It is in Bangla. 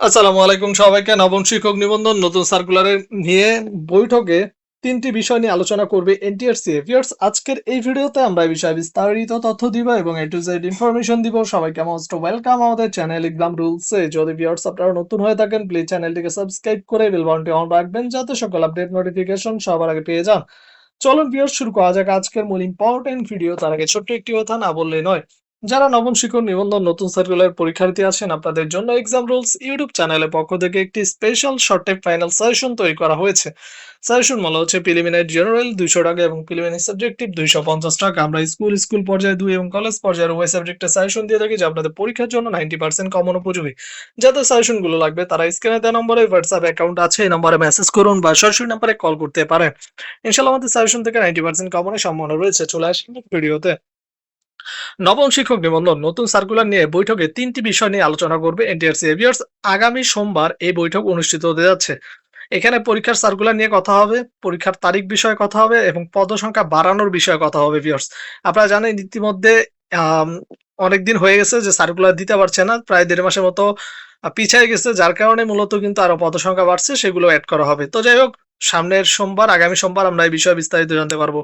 আসসালামু আলাইকুম সবাইকে। নবম শিক্ষক নিবন্ধন নতুন সার্কুলারের নিয়ে বৈঠকে ৩ টি বিষয় নিয়ে আলোচনা করবে এনটিআরসি। ভিউয়ার্স, আজকের এই ভিডিওতে আমরা এই বিষয়ে বিস্তারিত তথ্য দিব এবং A to Z ইনফরমেশন দিব। সবাইকে মোস্ট ওয়েলকাম আমাদের চ্যানেল এক্সাম রুলসে। যদি ভিউয়ার্স আপনারা নতুন হয়ে থাকেন, প্লিজ চ্যানেলটিকে সাবস্ক্রাইব করে বেল বাটনটি অন রাখবেন যাতে সকল আপডেট নোটিফিকেশন সবার আগে পেয়ে যান। চলুন ভিউয়ার্স, শুরু করা যাক আজকের মূল ইম্পর্টেন্ট ভিডিও। তার আগে ছোট্ট একটি কথা না বললেই নয়। যারা নবম শিক্ষক নিবন্ধন নতুন সার্কুলার পরীক্ষার্থী আছেন, আপনাদের জন্য এক্সাম রুলস ইউটিউব চ্যানেলের পক্ষ থেকে একটি special short type final suggestion তৈরি করা হয়েছে। সাজেশন মূল্য হচ্ছে প্রিলিমিনারি জেনারেল 200 টাকা এবং প্রিলিমিনারি সাবজেক্টিভ 250 টাকা। আমরা স্কুল পর্যায়ে 2 এবং কলেজ পর্যায়ের উভয় সাবজেক্টে সাজেশন দিয়ে থাকি, যা আপনাদের পরীক্ষার জন্য 90% কমন উপযোগী। যাদের সাজেশন গুলো লাগবে তারা স্ক্রিনে দেওয়া নম্বরে হোয়াটসঅ্যাপ অ্যাকাউন্ট আছে, এই নম্বরে মেসেজ করুন বা সরাসরি নম্বরে কল করতে পারেন। ইনশাআল্লাহ আমাদের সাজেশন থেকে 90% কমনের সম্ভাবনা রয়েছে। চলে আসেন ভিডিওতে। নবম শিক্ষক নিবন্ধন নতুন সার্কুলার নিয়ে বৈঠকে ৩টি বিষয় নিয়ে আলোচনা করবে এনটিআরসি। ভিউয়ার্স, আগামী সোমবার এই বৈঠক অনুষ্ঠিত হতে যাচ্ছে। এখানে পরীক্ষার সার্কুলার নিয়ে কথা হবে, পরীক্ষার তারিখ বিষয়ে কথা হবে এবং পদসংখ্যা বাড়ানোর বিষয়ে কথা হবে। ভিউয়ার্স, আপনারা জানেন ইতিমধ্যে আম অনেকদিন হয়ে গেছে যে সার্কুলার দিতে পারছে না। প্রায় ১.৫ মাসের মতো পিছায় গেছে। যার কারণে মূলত কিন্তু আরো পদসংখ্যা বাড়ছে, সেগুলো এড করা হবে। তো যাই হোক, সামনের সোমবার, আগামী সোমবার আমরা এই বিষয়ে বিস্তারিত জানতে পারবো।